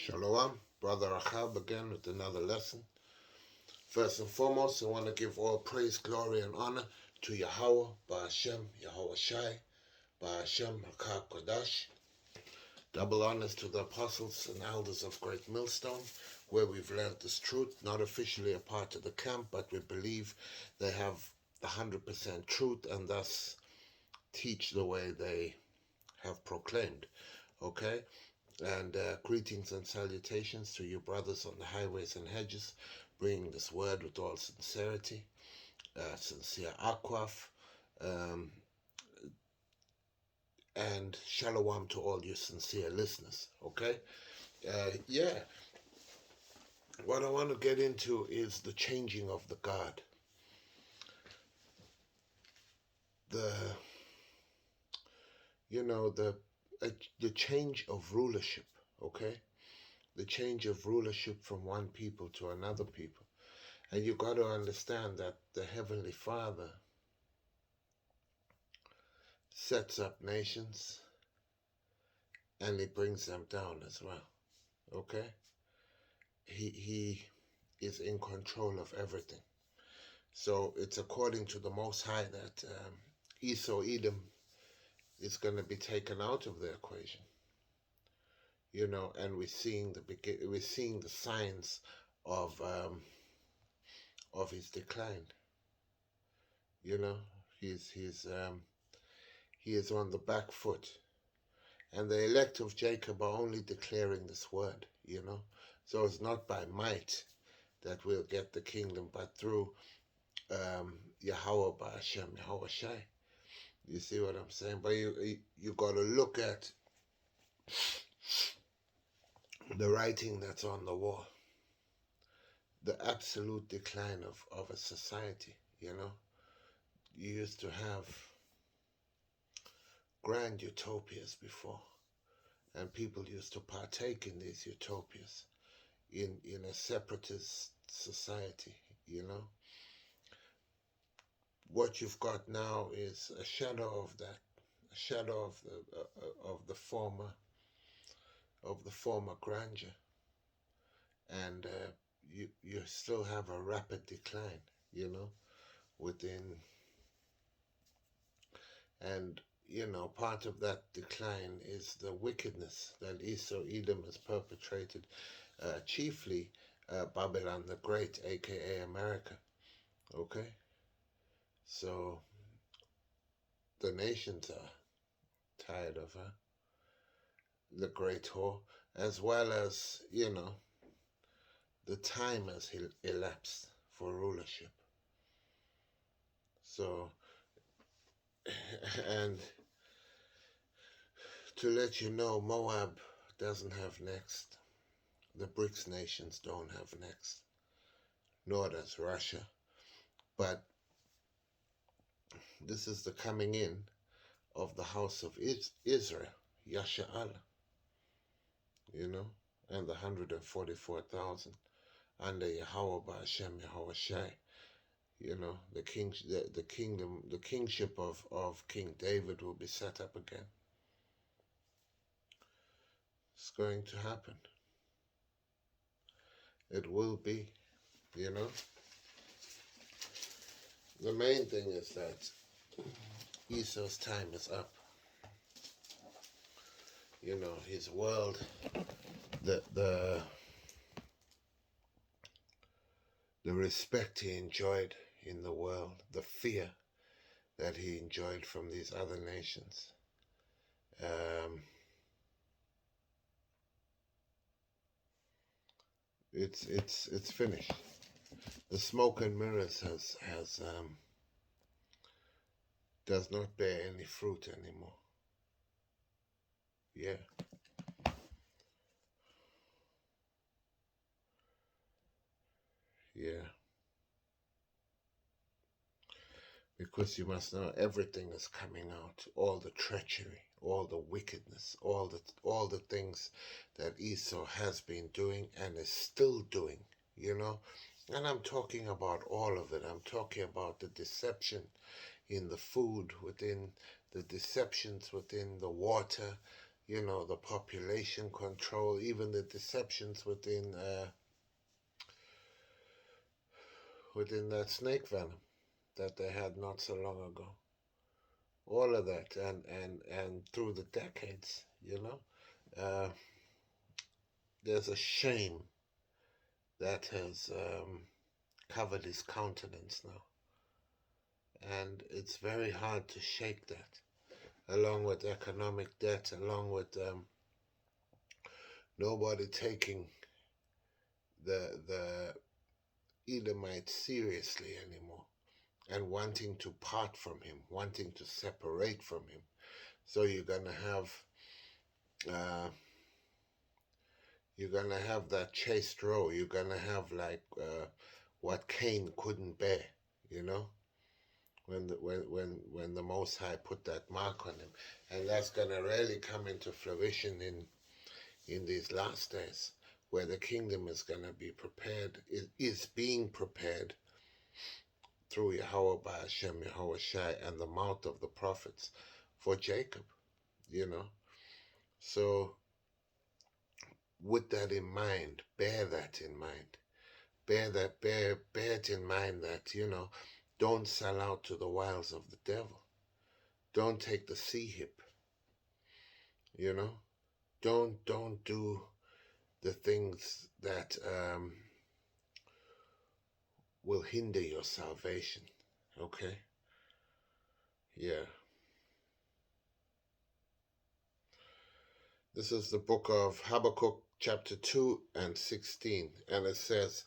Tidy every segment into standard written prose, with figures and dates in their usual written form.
Shalom, Brother Achab again with another lesson. First and foremost, I want to give all praise, glory, and honor to Yahweh, Ba'ashem, Yahweh Shai, Ba'ashem, Hakab Kodash. Double honors to the apostles and elders of Great Millstone, where we've learned this truth, not officially a part of the camp, but we believe they have the 100% truth and thus teach the way they have proclaimed. Okay? And greetings and salutations to you brothers on the highways and hedges, bringing this word with all sincerity, sincere akwaf, and shalom to all you sincere listeners. Okay? What I want to get into is the changing of the guard. The change of rulership, okay? The change of rulership from one people to another people. And you got to understand that the Heavenly Father sets up nations and he brings them down as well, okay? He is in control of everything. So it's according to the Most High that Esau, Edom, is going to be taken out of the equation. You know, and we're seeing the signs of his decline. You know, he is on the back foot, and the elect of Jacob are only declaring this word. You know, so it's not by might that we'll get the kingdom, but through Yahweh Ba'ashem, Yahweh Shai. You see what I'm saying? But you got to look at the writing that's on the wall, the absolute decline of a society. You know, you used to have grand utopias before, and people used to partake in these utopias in a separatist society. You know, what you've got now is a shadow of that, a shadow of the former grandeur, and you still have a rapid decline, you know, within, and you know, part of that decline is the wickedness that Esau, Edom has perpetrated, chiefly Babylon the Great, aka America. Okay, so the nations are tired of her, the great whore, as well as, you know, the time has elapsed for rulership. So, and to let you know, Moab doesn't have next. The BRICS nations don't have next, nor does Russia. But this is the coming in of the house of Israel, Yasha'Allah, you know, and the 144,000 under Yahweh Ba'ashem, Yahweh Shai. You know, the kingship of King David will be set up again. It's going to happen. It will be, you know. The main thing is that Esau's time is up. You know, his world, the respect he enjoyed in the world, the fear that he enjoyed from these other nations. It's finished. The smoke and mirrors does not bear any fruit anymore. Yeah. Yeah. Because you must know everything is coming out, all the treachery, all the wickedness, all the things that Esau has been doing and is still doing, you know. And I'm talking about all of it. I'm talking about the deception in the food, within the deceptions within the water, the population control, even the deceptions within that snake venom that they had not so long ago. All of that, and through the decades, there's a shame that has covered his countenance now, and it's very hard to shake that, along with economic debt, along with nobody taking the Edomites seriously anymore, and wanting to part from him, wanting to separate from him. So you're gonna have that chaste row. You're gonna have like what Cain couldn't bear, when the Most High put that mark on him, and that's gonna really come into fruition in these last days, where the kingdom is gonna be prepared, is being prepared through Yahweh by Hashem, Yahweh Shai, and the mouth of the prophets for Jacob, So, with that in mind, bear that in mind. Bear it in mind that, don't sell out to the wiles of the devil. Don't take the sea hip, Don't do the things that will hinder your salvation, okay? Yeah. This is the book of Habakkuk, chapter 2 and 16, and it says,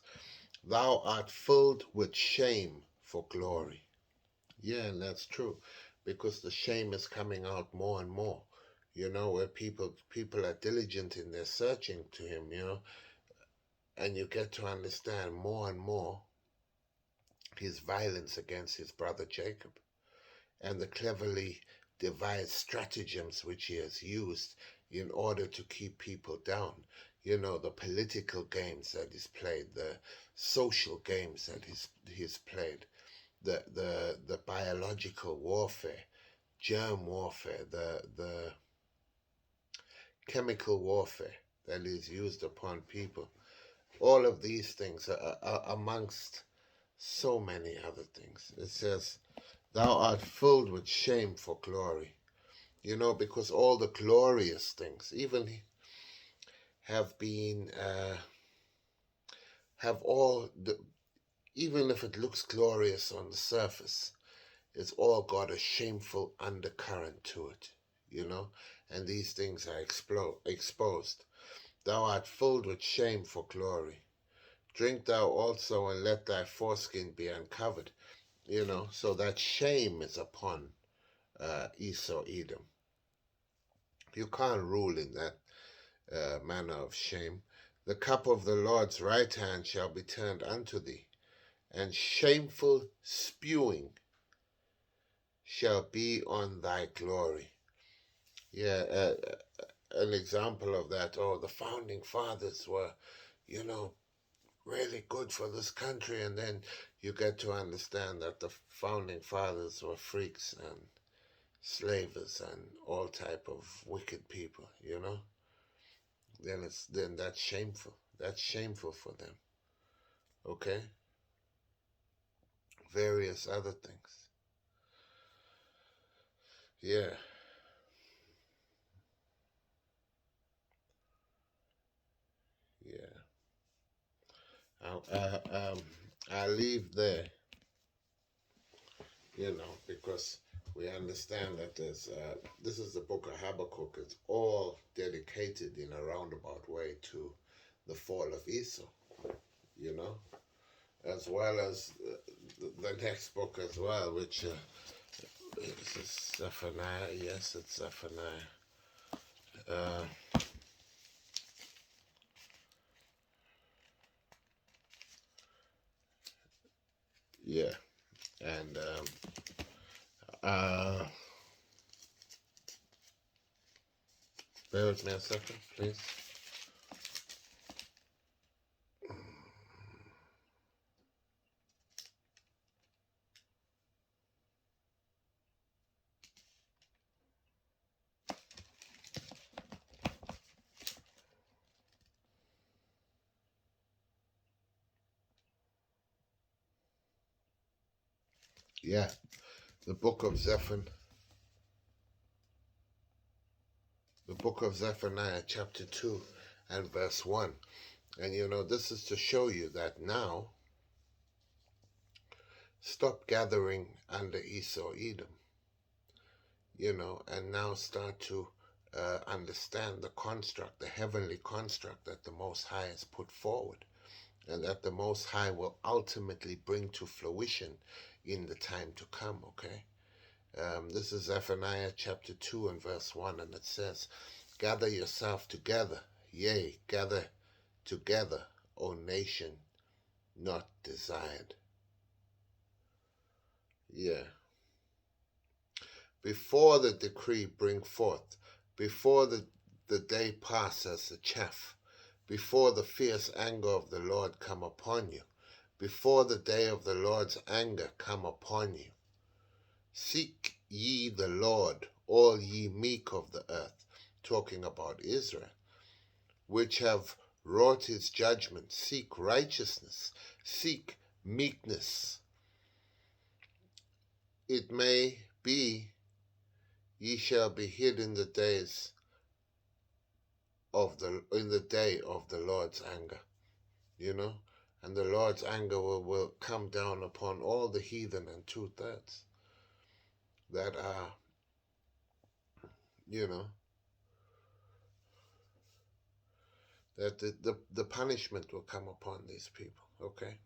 "Thou art filled with shame for glory." Yeah, and that's true, because the shame is coming out more and more, where people are diligent in their searching to him, and you get to understand more and more his violence against his brother Jacob, and the cleverly devised stratagems which he has used in order to keep people down. The political games that he's played, the social games that he's played, the biological warfare, germ warfare, the chemical warfare that is used upon people. All of these things are amongst so many other things. It says, "Thou art filled with shame for glory." Because all the glorious things, even have been, even if it looks glorious on the surface, it's all got a shameful undercurrent to it, and these things are exposed. "Thou art filled with shame for glory. Drink thou also, and let thy foreskin be uncovered." So that shame is upon Esau, Edom. You can't rule in that manner of shame. "The cup of the Lord's right hand shall be turned unto thee, and shameful spewing shall be on thy glory." Yeah, an example of that. The founding fathers were, really good for this country, and then you get to understand that the founding fathers were freaks and slavers and all type of wicked people, then that's shameful. That's shameful for them. Okay? Various other things. Yeah. Yeah. I'll leave there, because we understand that this is the book of Habakkuk. It's all dedicated in a roundabout way to the fall of Esau, as well as the next book as well, which is Zephaniah. Yes, it's Zephaniah. Yeah, and bear with me a second, please. Yeah, the book of Zephaniah chapter 2 and verse 1. And this is to show you that now stop gathering under Esau, Edom, and now start to understand the construct, the heavenly construct that the Most High has put forward, and that the Most High will ultimately bring to fruition in the time to come, okay? This is Zephaniah chapter 2 and verse 1, and it says, "Gather yourself together, yea, gather together, O nation not desired." Yeah. Before the decree bring forth, before the day pass as the chaff, before the fierce anger of the Lord come upon you, before the day of the Lord's anger come upon you. Seek ye the Lord, all ye meek of the earth, talking about Israel, which have wrought his judgment. Seek righteousness, seek meekness. It may be ye shall be hid in the day of the Lord's anger, and the Lord's anger will come down upon all the heathen and 2/3 that are, that the punishment will come upon these people, okay?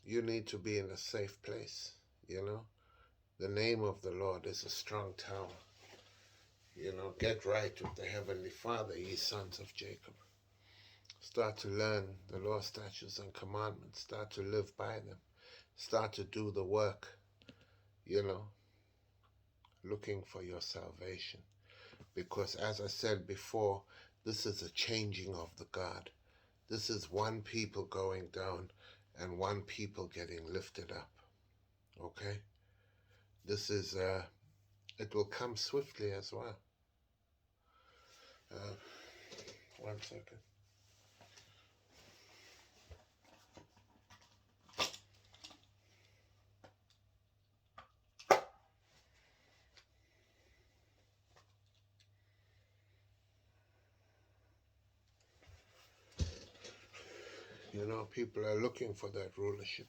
You need to be in a safe place, The name of the Lord is a strong tower. Get right with the Heavenly Father, ye sons of Jacob. Start to learn the law, statutes, and commandments. Start to live by them. Start to do the work, looking for your salvation. Because as I said before, this is a changing of the guard. This is one people going down and one people getting lifted up. Okay? This is, it will come swiftly as well. One second. People are looking for that rulership.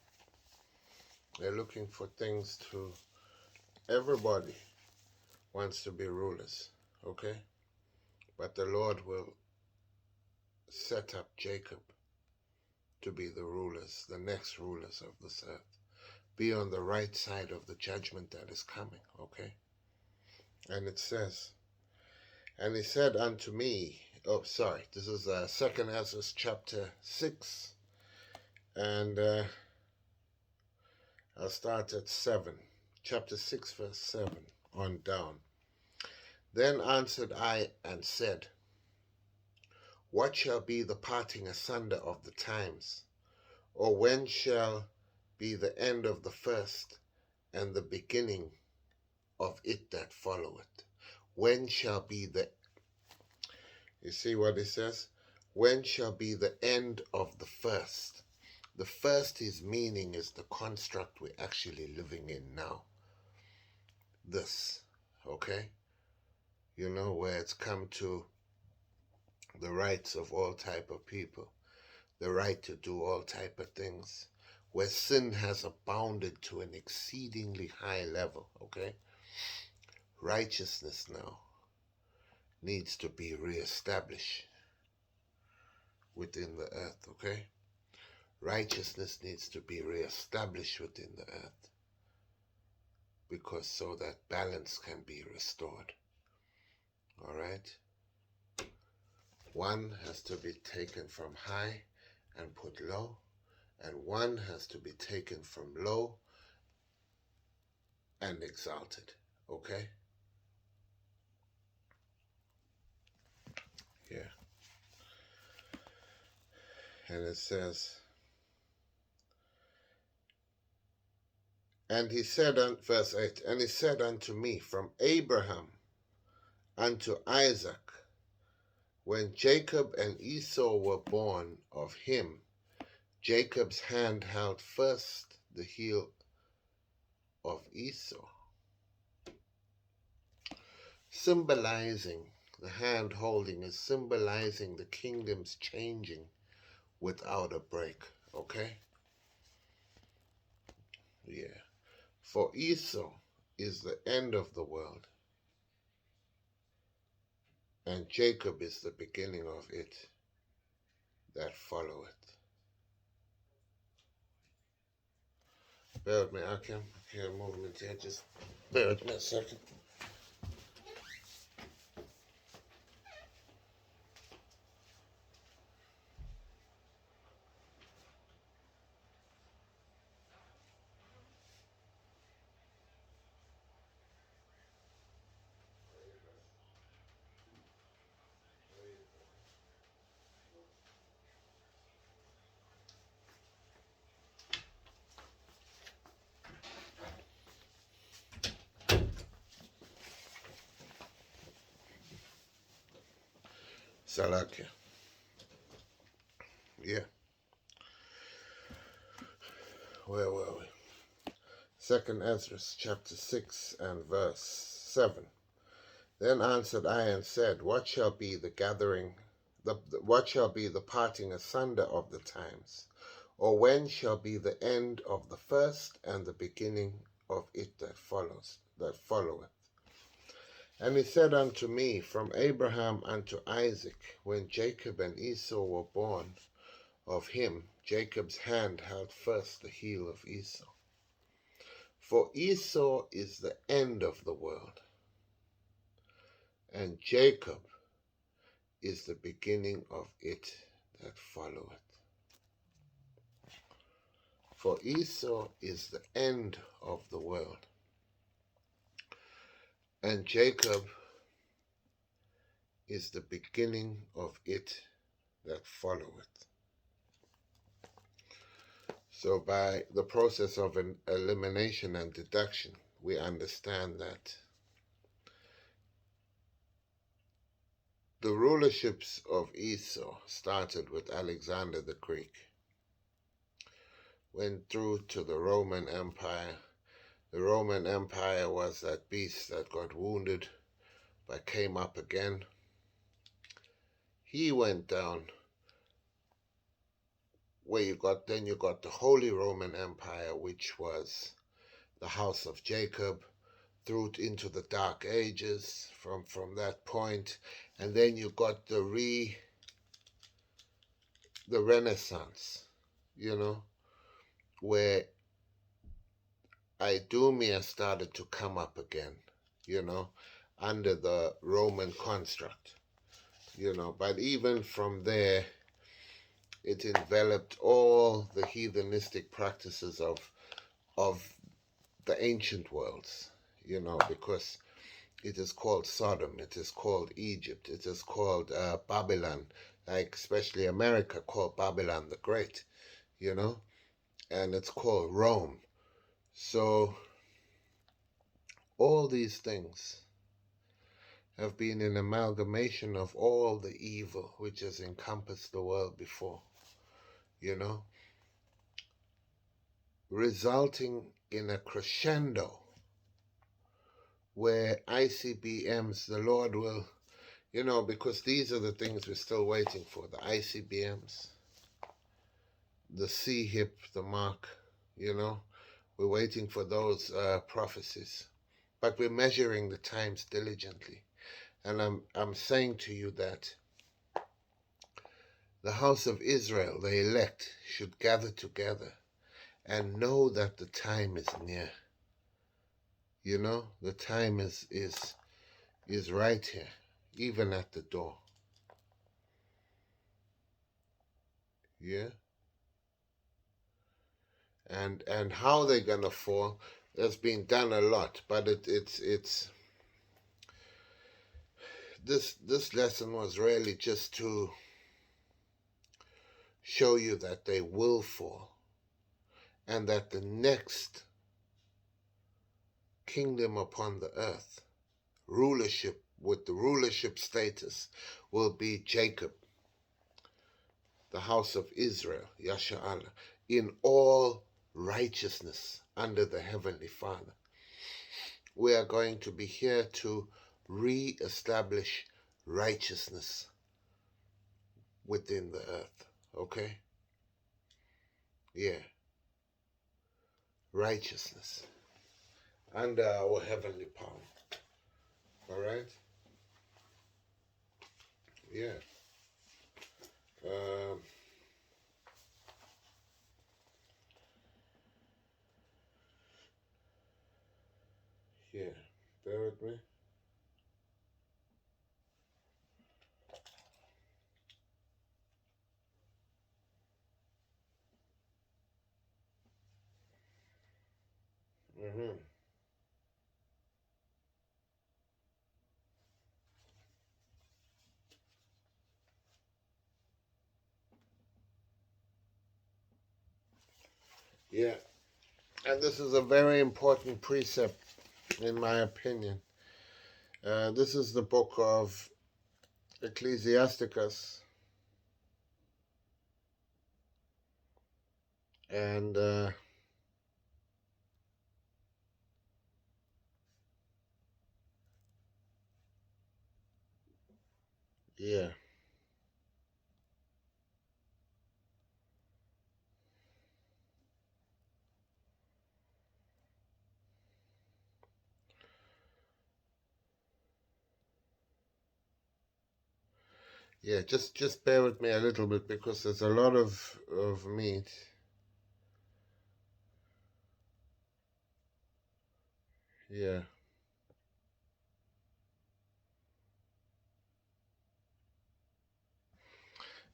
They're looking for things to, everybody wants to be rulers, okay? But the Lord will set up Jacob to be the rulers, the next rulers of this earth. Be on the right side of the judgment that is coming, okay? And it says, and he said unto me, this is 2nd Esaus chapter 6, and I'll start at 7, chapter 6, verse 7 on down. Then answered I and said, what shall be the parting asunder of the times? Or when shall be the end of the first and the beginning of it that followeth? When shall be you see what it says? When shall be the end of the first? The first, his meaning is the construct we're actually living in now. This, okay? Where it's come to the rights of all type of people, the right to do all type of things, where sin has abounded to an exceedingly high level, okay? Righteousness now needs to be reestablished within the earth, okay? Righteousness needs to be reestablished within the earth, because so that balance can be restored, all right? One has to be taken from high and put low, and one has to be taken from low and exalted, okay? Yeah. And it says, and he said, verse 8, and he said unto me, from Abraham unto Isaac, when Jacob and Esau were born of him, Jacob's hand held first the heel of Esau, symbolizing the hand holding is symbolizing the kingdoms changing without a break. Okay? Yeah. For Esau is the end of the world, and Jacob is the beginning of it that followeth. Bear with me, I can't movement here. Just bear with me a second. Salakia. Yeah. Where were we? Second Ezra, chapter 6 and verse 7. Then answered I and said, what shall be the gathering, what shall be the parting asunder of the times? Or when shall be the end of the first and the beginning of it that followeth? And he said unto me, from Abraham unto Isaac, when Jacob and Esau were born, of him Jacob's hand held first the heel of Esau. For Esau is the end of the world, and Jacob is the beginning of it that followeth. For Esau is the end of the world, and Jacob is the beginning of it that followeth. So by the process of an elimination and deduction, we understand that the rulerships of Esau started with Alexander the Greek, went through to the Roman Empire. The Roman Empire was that beast that got wounded but came up again. He went down where you got the Holy Roman Empire, which was the house of Jacob, through into the Dark Ages from that point, and then you got the Renaissance, where Idumea started to come up again, under the Roman construct, but even from there, it enveloped all the heathenistic practices of the ancient worlds, because it is called Sodom, it is called Egypt, it is called Babylon, like especially America called Babylon the Great, and it's called Rome. So all these things have been an amalgamation of all the evil which has encompassed the world before, resulting in a crescendo where ICBMs, the Lord will, because these are the things we're still waiting for, the ICBMs, the C-HIP, the Mark, we're waiting for those prophecies. But we're measuring the times diligently. And I'm saying to you that the house of Israel, the elect, should gather together and know that the time is near. The time is right here, even at the door. Yeah? And how they're gonna fall, there's been done a lot, but it's this lesson was really just to show you that they will fall, and that the next kingdom upon the earth, rulership with the rulership status, will be Jacob, the house of Israel, Yasha Allah, in all righteousness under the Heavenly Father. We are going to be here to re-establish righteousness within the earth. Okay? Yeah. Righteousness under our heavenly power. All right? Yeah. Yeah. Bear with me. Yeah. And this is a very important precept, in my opinion. This is the book of Ecclesiasticus. And yeah. Yeah, just bear with me a little bit because there's a lot of meat. Yeah.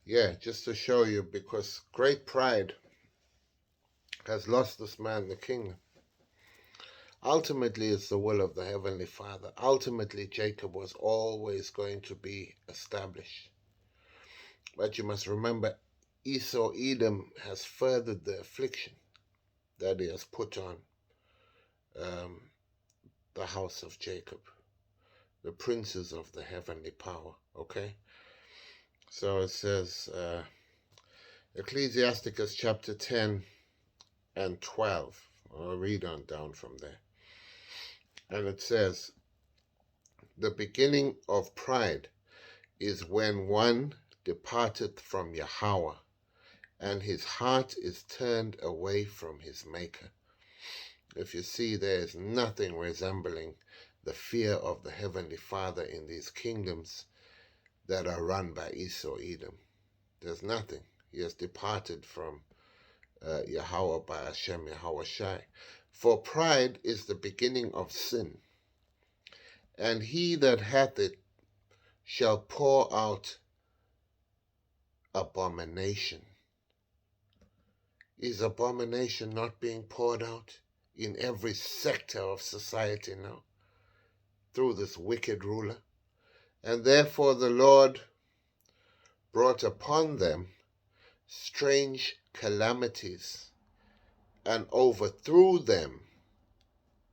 Yeah, just to show you, because great pride has lost this man the kingdom. Ultimately, it's the will of the Heavenly Father. Ultimately, Jacob was always going to be established. But you must remember, Esau, Edom, has furthered the affliction that he has put on the house of Jacob, the princes of the heavenly power. Okay? So it says, Ecclesiasticus chapter 10 and 12. I'll read on down from there. And it says, the beginning of pride is when one departeth from Yahweh, and his heart is turned away from his Maker. If you see, there is nothing resembling the fear of the Heavenly Father in these kingdoms that are run by Esau, Edom. There's nothing. He has departed from Yahweh by Hashem, Yahweh Shai. For pride is the beginning of sin, and he that hath it shall pour out abomination. Is abomination not being poured out in every sector of society now through this wicked ruler? And therefore the Lord brought upon them strange calamities and overthrew them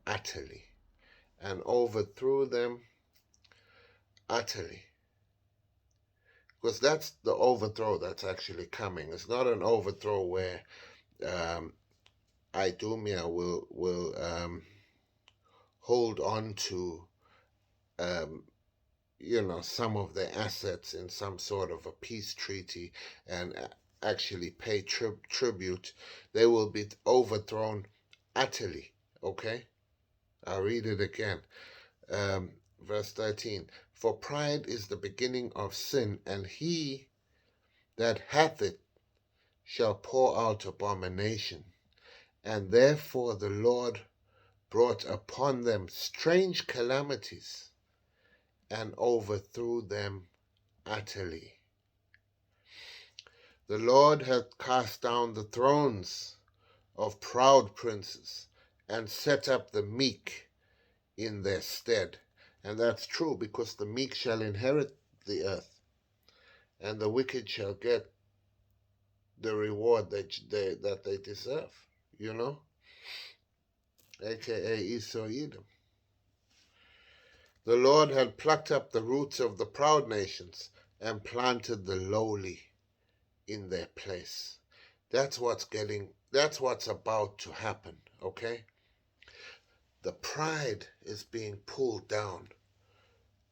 utterly. And overthrew them utterly. Because that's the overthrow that's actually coming. It's not an overthrow where Idumea will hold on to some of their assets in some sort of a peace treaty and actually pay tribute. They will be overthrown utterly. Okay? I'll read it again. Verse 13. For pride is the beginning of sin, and he that hath it shall pour out abomination. And therefore the Lord brought upon them strange calamities and overthrew them utterly. The Lord hath cast down the thrones of proud princes and set up the meek in their stead. And that's true, because the meek shall inherit the earth, and the wicked shall get the reward that they deserve, aka Esau, Edom. The Lord had plucked up the roots of the proud nations and planted the lowly in their place. That's what's getting That's what's about to happen, okay? The pride is being pulled down,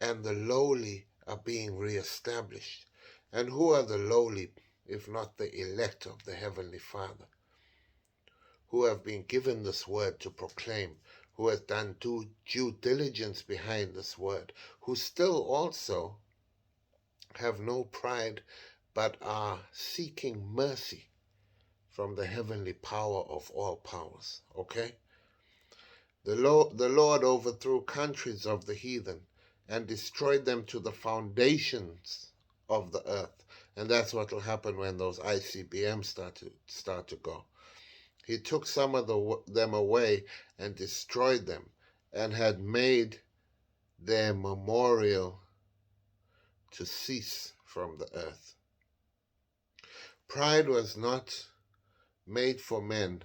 and the lowly are being reestablished. And who are the lowly if not the elect of the Heavenly Father, who have been given this word to proclaim, who has done due diligence behind this word, who still also have no pride but are seeking mercy from the heavenly power of all powers, okay? The Lord overthrew countries of the heathen and destroyed them to the foundations of the earth. And that's what will happen when those ICBMs start to go. He took some of them away and destroyed them, and had made their memorial to cease from the earth. Pride was not made for men,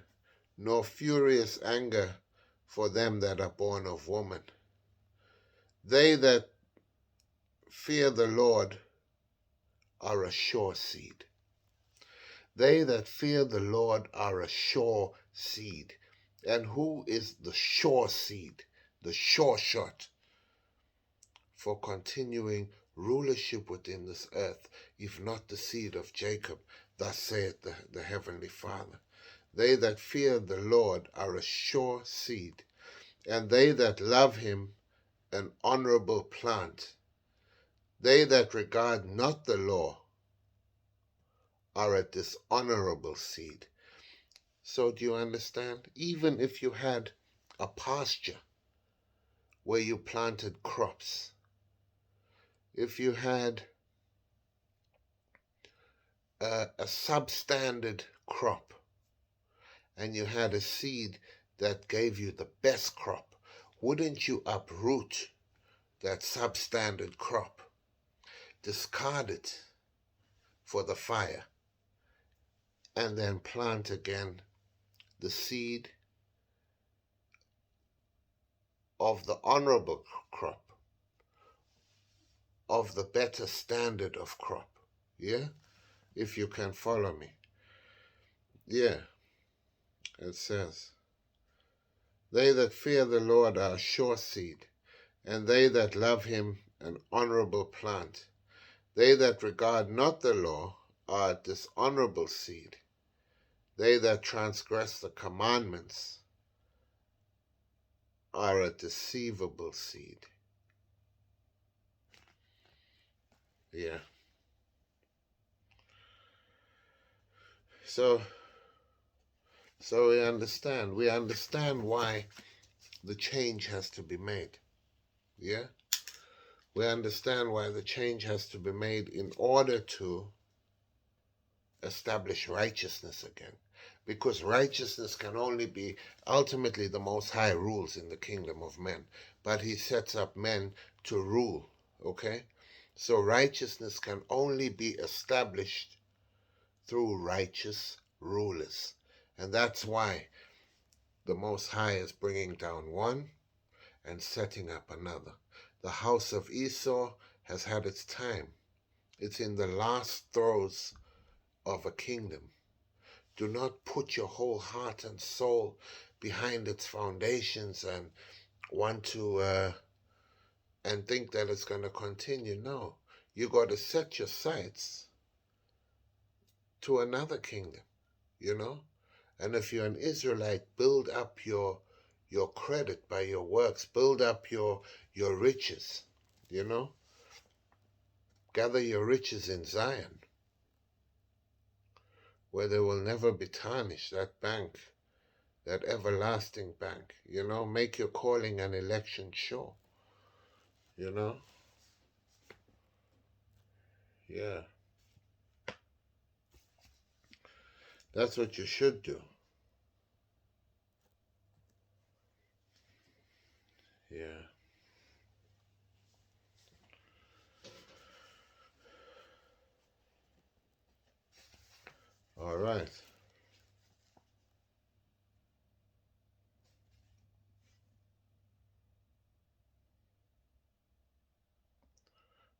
nor furious anger for them that are born of woman. They that fear the Lord are a sure seed. They that fear the Lord are a sure seed. And who is the sure seed, the sure shot for continuing rulership within this earth, if not the seed of Jacob? Thus saith the Heavenly Father. They that fear the Lord are a sure seed, and they that love him an honorable plant. They that regard not the law are a dishonorable seed. So do you understand? Even if you had a pasture where you planted crops, if you had a substandard crop, and you had a seed that gave you the best crop, wouldn't you uproot that substandard crop, discard it for the fire, and then plant again the seed of the honorable crop, of the better standard of crop? Yeah? If you can follow me. Yeah, it says, they that fear the Lord are a sure seed, and they that love him an honorable plant. They that regard not the law are a dishonorable seed. They that transgress the commandments are a deceivable seed. Yeah. So we understand. We understand why the change has to be made. Yeah? We understand why the change has to be made in order to establish righteousness again. Because righteousness can only be, ultimately the Most High rules in the kingdom of men. But he sets up men to rule, okay? So righteousness can only be established through righteous rulers. And that's why the Most High is bringing down one and setting up another. The house of Esau has had its time. It's in the last throes of a kingdom. Do not put your whole heart and soul behind its foundations and want to and think that it's going to continue. No, you got to set your sights to another kingdom, you know. And if you're an Israelite, build up your credit by your works. Build up your riches, you know. Gather your riches in Zion, where they will never be tarnished. That bank, that everlasting bank, you know. Make your calling and election sure, you know. Yeah. That's what you should do. Yeah. All right.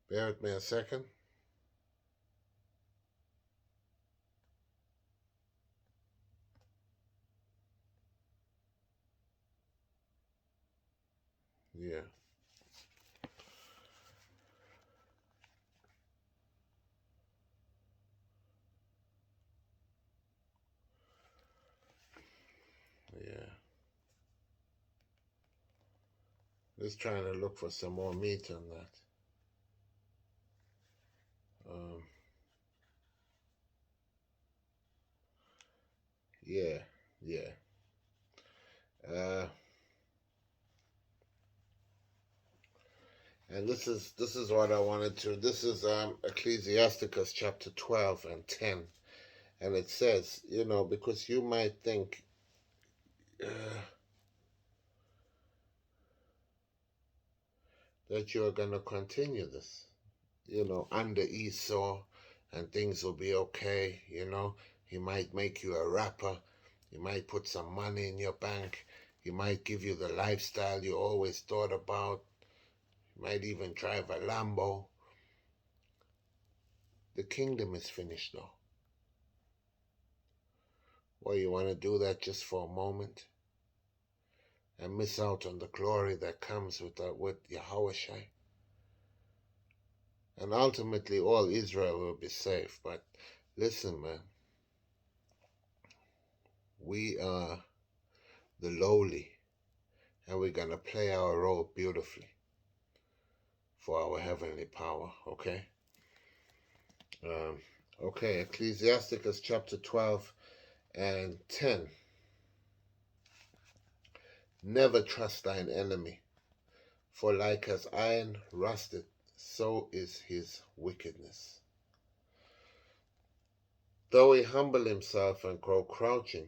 Bear with me a second. Yeah. Yeah. Just trying to look for some more meat on that. Um, yeah, yeah. Uh, and this is what I wanted to. This is Ecclesiasticus chapter 12 and 10, and it says, because you might think, uh, that you are going to continue this, under Esau, and things will be okay. He might make you a rapper. He might put some money in your bank. He might give you the lifestyle you always thought about. He might even drive a Lambo. The kingdom is finished, though. Well, you want to do that just for a moment and miss out on the glory that comes with Yahweh Shai. And ultimately, all Israel will be saved. But listen, man, we are the lowly, and we're going to play our role beautifully for our heavenly power, okay? Okay, Ecclesiasticus chapter 12 and 10. Never trust thine enemy, for like as iron rusted, so is his wickedness. Though he humble himself and grow crouching,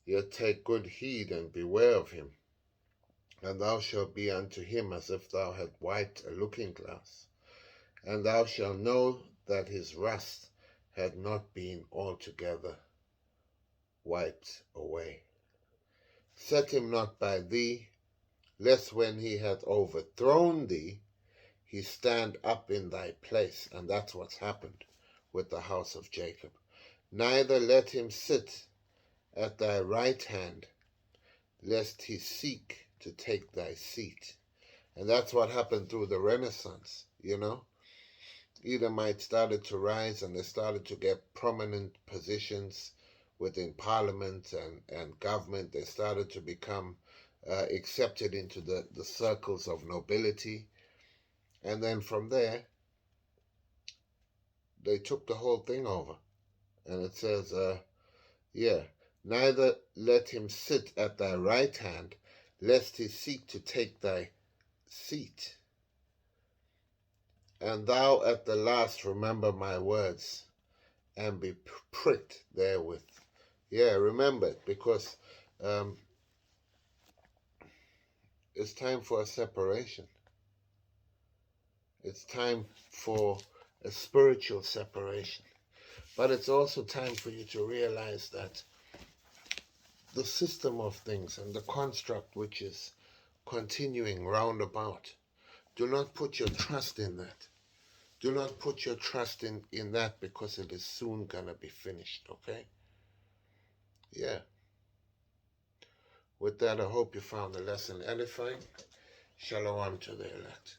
yet take good heed and beware of him. And thou shalt be unto him as if thou had wiped a looking glass, and thou shalt know that his rust had not been altogether wiped away. Set him not by thee, lest when he hath overthrown thee, he stand up in thy place. And that's what's happened with the house of Jacob. Neither let him sit at thy right hand, lest he seek to take thy seat. And that's what happened through the Renaissance, Edomites started to rise, and they started to get prominent positions within parliament and government. They started to become accepted into the circles of nobility. And then from there, they took the whole thing over. And it says, neither let him sit at thy right hand, lest he seek to take thy seat. And thou at the last remember my words, and be pricked therewith. Yeah, remember it, because it's time for a separation. It's time for a spiritual separation. But it's also time for you to realize that the system of things and the construct which is continuing roundabout, do not put your trust in that. Do not put your trust in that, because it is soon going to be finished, okay? Yeah. With that, I hope you found the lesson edifying. Shalom to the elect.